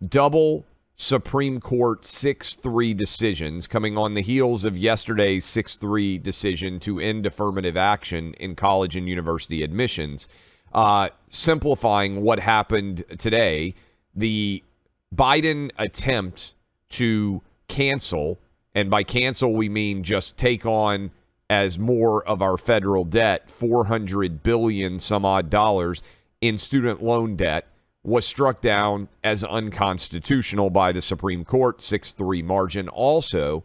double Supreme Court 6-3 decisions coming on the heels of yesterday's 6-3 decision to end affirmative action in college and university admissions. Simplifying what happened today, the Biden attempt to cancel, and by cancel we mean just take on as more of our federal debt, $400 billion some odd dollars in student loan debt, was struck down as unconstitutional by the Supreme Court, 6-3 margin. Also,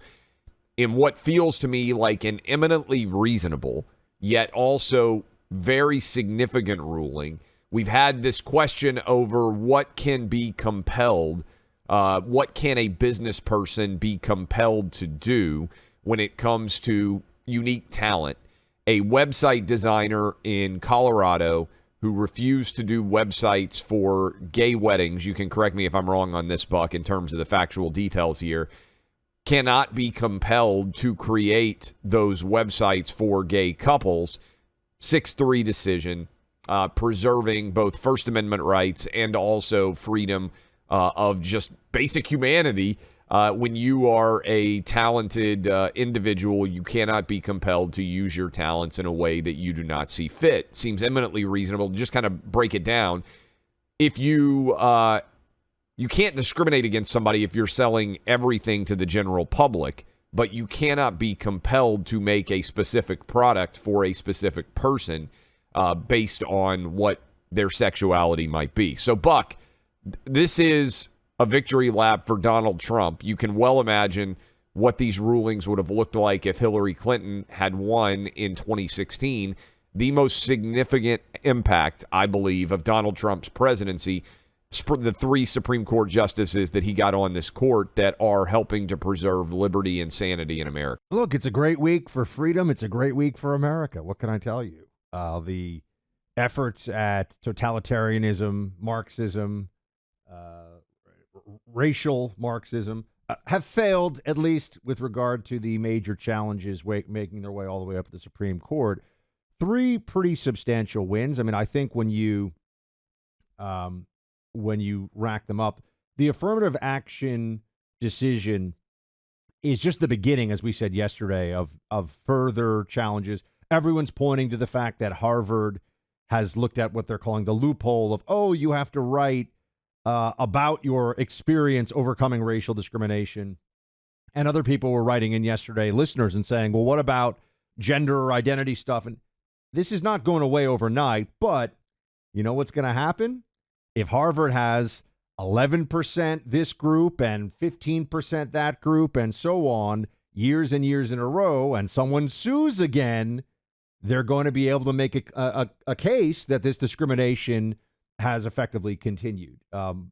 in what feels to me like an eminently reasonable, yet also very significant ruling, we've had this question over what can be compelled, what can a business person be compelled to do when it comes to unique talent. A website designer in Colorado who refused to do websites for gay weddings, you can correct me if I'm wrong on this, Buck, in terms of the factual details here, cannot be compelled to create those websites for gay couples. 6-3 decision, preserving both First Amendment rights and also freedom of just basic humanity. When you are a talented individual, you cannot be compelled to use your talents in a way that you do not see fit. Seems eminently reasonable. Just kind of break it down. If you can't discriminate against somebody if you're selling everything to the general public, but you cannot be compelled to make a specific product for a specific person based on what their sexuality might be. So, Buck, this is a victory lap for Donald Trump. You can well imagine what these rulings would have looked like if Hillary Clinton had won in 2016. The most significant impact, I believe, of Donald Trump's presidency, the 3 Supreme Court justices that he got on this court that are helping to preserve liberty and sanity in America. Look, it's a great week for freedom. It's a great week for America. What can I tell you? The efforts at totalitarianism, Marxism, racial Marxism have failed, at least with regard to the major challenges making their way all the way up to the Supreme Court. 3 pretty substantial wins. I mean, I think when you rack them up, the affirmative action decision is just the beginning, as we said yesterday, of further challenges. Everyone's pointing to the fact that Harvard has looked at what they're calling the loophole of, you have to write about your experience overcoming racial discrimination. And other people were writing in yesterday, listeners, and saying, well, what about gender or identity stuff? And this is not going away overnight, but you know what's going to happen? If Harvard has 11% this group and 15% that group and so on, years and years in a row, and someone sues again, they're going to be able to make a case that this discrimination has effectively continued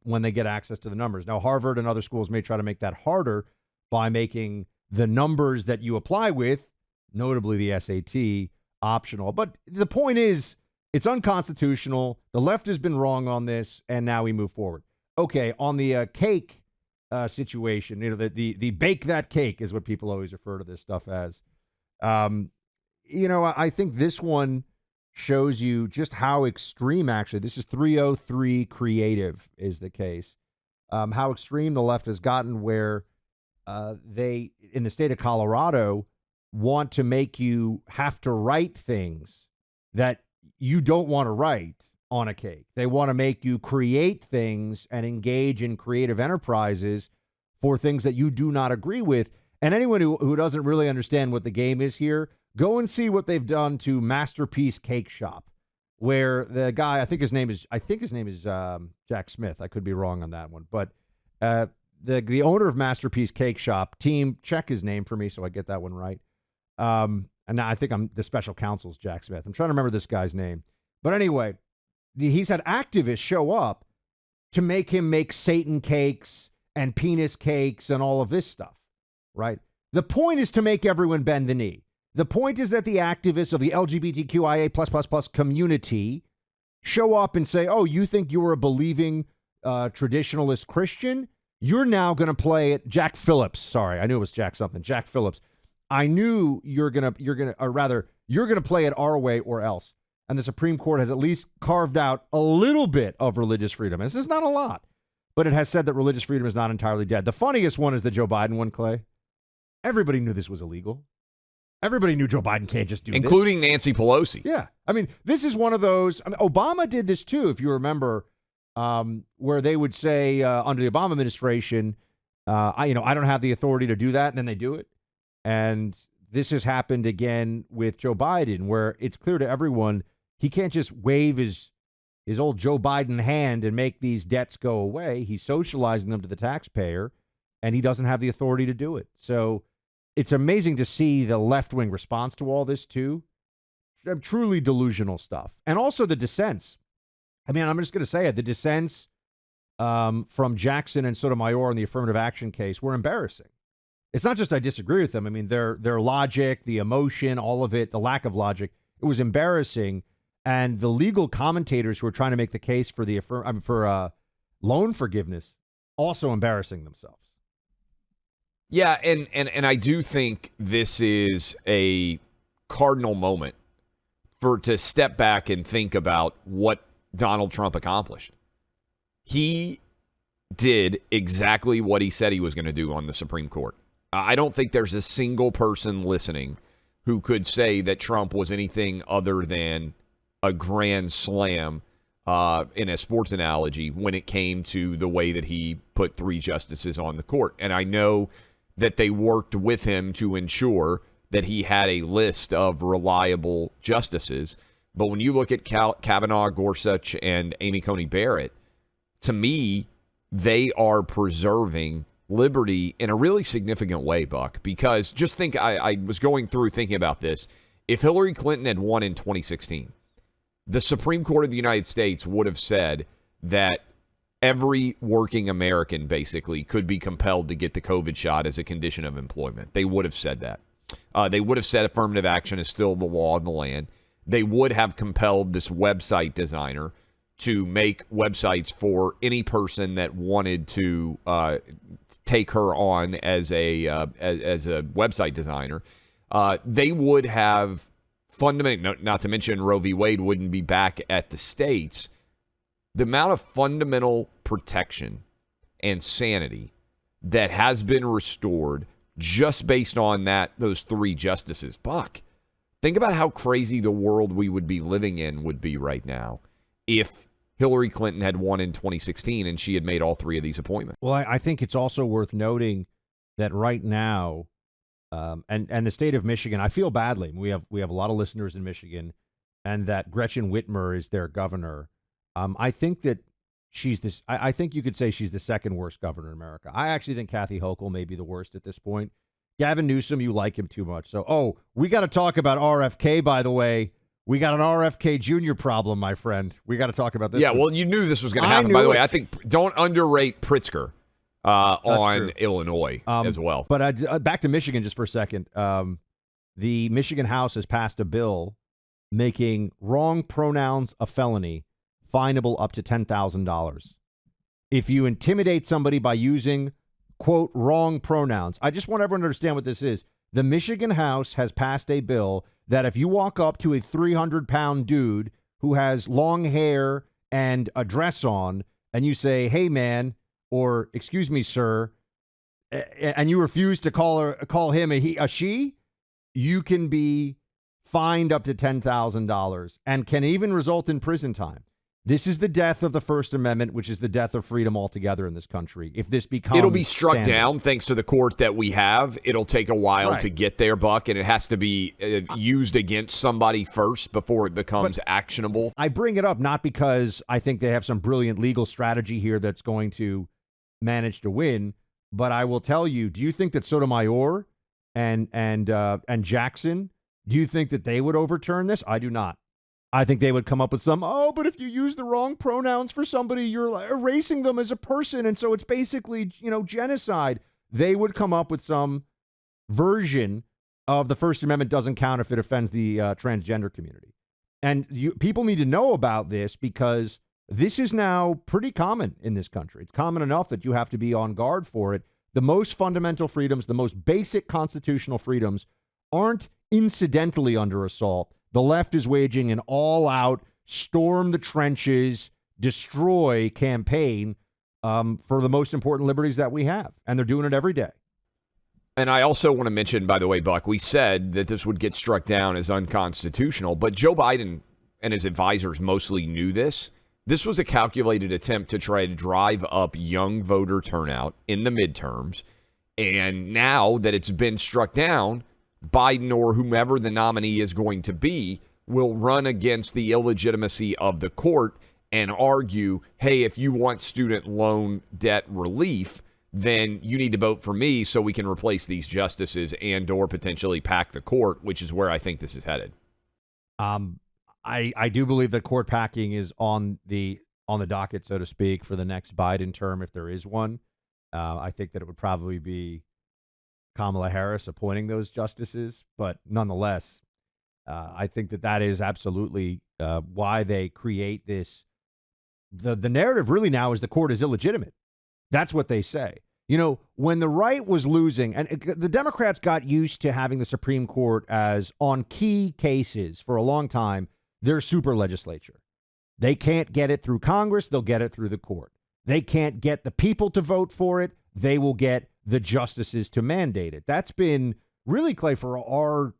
when they get access to the numbers. Now, Harvard and other schools may try to make that harder by making the numbers that you apply with, notably the SAT, optional. But the point is, it's unconstitutional. The left has been wrong on this, and now we move forward. Okay, on the cake situation, the bake that cake is what people always refer to this stuff as. I think this one shows you just how extreme, actually, this is 303 creative is the case, how extreme the left has gotten, where they, in the state of Colorado, want to make you have to write things that you don't want to write on a cake. They want to make you create things and engage in creative enterprises for things that you do not agree with. And anyone who doesn't really understand what the game is here, go and see what they've done to Masterpiece Cake Shop, where the guy, I think his name is Jack Smith. I could be wrong on that one, but the owner of Masterpiece Cake Shop, team, check his name for me so I get that one right. And now I think the special counsel's Jack Smith. I'm trying to remember this guy's name, but anyway, he's had activists show up to make him make Satan cakes and penis cakes and all of this stuff, right? The point is to make everyone bend the knee. The point is that the activists of the LGBTQIA++ community show up and say, oh, you think you were a believing traditionalist Christian? You're now going to play it. Jack Phillips. Sorry, I knew it was Jack something. Jack Phillips. I knew you're going to play it our way or else. And the Supreme Court has at least carved out a little bit of religious freedom. This is not a lot, but it has said that religious freedom is not entirely dead. The funniest one is the Joe Biden one, Clay. Everybody knew this was illegal. Everybody knew Joe Biden can't just do this. Including Nancy Pelosi. Yeah. I mean, this is one of those. I mean, Obama did this too, if you remember, where they would say under the Obama administration, I don't have the authority to do that, and then they do it. And this has happened again with Joe Biden, where it's clear to everyone he can't just wave his old Joe Biden hand and make these debts go away. He's socializing them to the taxpayer, and he doesn't have the authority to do it. So it's amazing to see the left-wing response to all this, too. Truly delusional stuff. And also the dissents. I mean, I'm just going to say it. The dissents from Jackson and Sotomayor in the affirmative action case were embarrassing. It's not just I disagree with them. I mean, their logic, the emotion, all of it, the lack of logic, it was embarrassing. And the legal commentators who were trying to make the case for loan forgiveness, also embarrassing themselves. Yeah, and I do think this is a cardinal moment to step back and think about what Donald Trump accomplished. He did exactly what he said he was going to do on the Supreme Court. I don't think there's a single person listening who could say that Trump was anything other than a grand slam in a sports analogy when it came to the way that he put 3 justices on the court. And I know that they worked with him to ensure that he had a list of reliable justices. But when you look at Kavanaugh, Gorsuch, and Amy Coney Barrett, to me, they are preserving liberty in a really significant way, Buck. Because just think, I was going through thinking about this. If Hillary Clinton had won in 2016, the Supreme Court of the United States would have said that every working American basically could be compelled to get the COVID shot as a condition of employment. They would have said that. They would have said affirmative action is still the law in the land. They would have compelled this website designer to make websites for any person that wanted to take her on as a website designer. They would have fundamentally, not to mention Roe v. Wade wouldn't be back at the states. The amount of fundamental protection and sanity that has been restored just based on those 3 justices. Buck, think about how crazy the world we would be living in would be right now if Hillary Clinton had won in 2016 and she had made all 3 of these appointments. Well, I think it's also worth noting that right now, and the state of Michigan, I feel badly. We have a lot of listeners in Michigan, and that Gretchen Whitmer is their governor. I think that she's this. I think you could say she's the second worst governor in America. I actually think Kathy Hochul may be the worst at this point. Gavin Newsom, you like him too much. So, we got to talk about RFK, by the way. We got an RFK Jr. problem, my friend. We got to talk about this. Yeah, one. well, you knew this was going to happen. By the way, I think don't underrate Pritzker on Illinois as well. But back to Michigan just for a second. The Michigan House has passed a bill making wrong pronouns a felony, finable up to $10,000. If you intimidate somebody by using, quote, wrong pronouns. I just want everyone to understand what this is. The Michigan House has passed a bill that if you walk up to a 300-pound dude who has long hair and a dress on, and you say, hey, man, or excuse me, sir, and you refuse to call him a she, you can be fined up to $10,000 and can even result in prison time. This is the death of the First Amendment, which is the death of freedom altogether in this country. If this becomes it'll be struck standard. down thanks to the court that we have. It'll take a while to get there, Buck, and it has to be used against somebody first before it becomes actionable. I bring it up not because I think they have some brilliant legal strategy here that's going to manage to win, but I will tell you, do you think that Sotomayor and Jackson, do you think that they would overturn this? I do not. I think they would come up with but if you use the wrong pronouns for somebody, you're erasing them as a person. And so it's basically, genocide. They would come up with some version of the First Amendment doesn't count if it offends the transgender community. And people need to know about this because this is now pretty common in this country. It's common enough that you have to be on guard for it. The most fundamental freedoms, the most basic constitutional freedoms aren't incidentally under assault. The left is waging an all-out, storm the trenches, destroy campaign for the most important liberties that we have. And they're doing it every day. And I also want to mention, by the way, Buck, we said that this would get struck down as unconstitutional, but Joe Biden and his advisors mostly knew this. This was a calculated attempt to try to drive up young voter turnout in the midterms. And now that it's been struck down, Biden or whomever the nominee is going to be will run against the illegitimacy of the court and argue, hey, if you want student loan debt relief, then you need to vote for me so we can replace these justices and or potentially pack the court, which is where I think this is headed. I do believe that court packing is on the docket, so to speak, for the next Biden term, if there is one. I think that it would probably be Kamala Harris appointing those justices, but nonetheless, I think that is absolutely why they create this. The narrative really now is the court is illegitimate. That's what they say. You know, when the right was losing, and the Democrats got used to having the Supreme Court as on key cases for a long time, their super legislature. They can't get it through Congress. They'll get it through the court. They can't get the people to vote for it. They will get the justices to mandate it. That's been really, Clay, for our,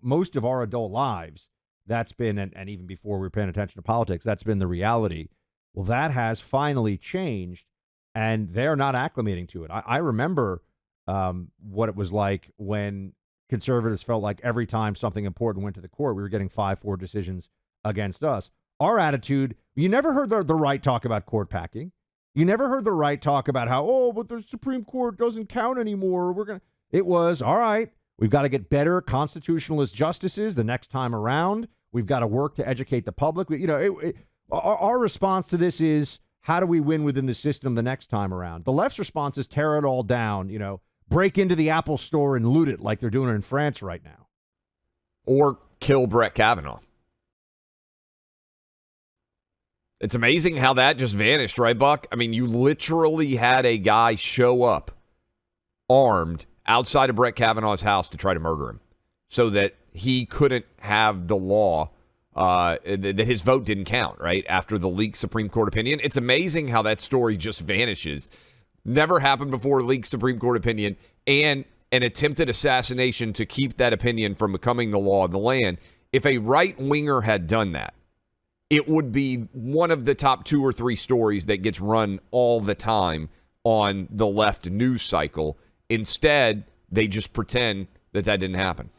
most of our adult lives. That's been, and even before we were paying attention to politics, that's been the reality. Well, that has finally changed. And they're not acclimating to it. I remember what it was like when conservatives felt like every time something important went to the court, we were getting 5-4 decisions against us. Our attitude, you never heard the right talk about court packing. You never heard the right talk about how, but the Supreme Court doesn't count anymore. It was, all right, we've got to get better constitutionalist justices the next time around. We've got to work to educate the public. Our response to this is, how do we win within the system the next time around? The left's response is tear it all down, break into the Apple store and loot it like they're doing it in France right now. Or kill Brett Kavanaugh. It's amazing how that just vanished, right, Buck? I mean, you literally had a guy show up armed outside of Brett Kavanaugh's house to try to murder him so that he couldn't have the law. That his vote didn't count, right, after the leaked Supreme Court opinion. It's amazing how that story just vanishes. Never happened before, leaked Supreme Court opinion, and an attempted assassination to keep that opinion from becoming the law of the land. If a right-winger had done that, it would be one of the top 2 or 3 stories that gets run all the time on the left news cycle. Instead, they just pretend that didn't happen.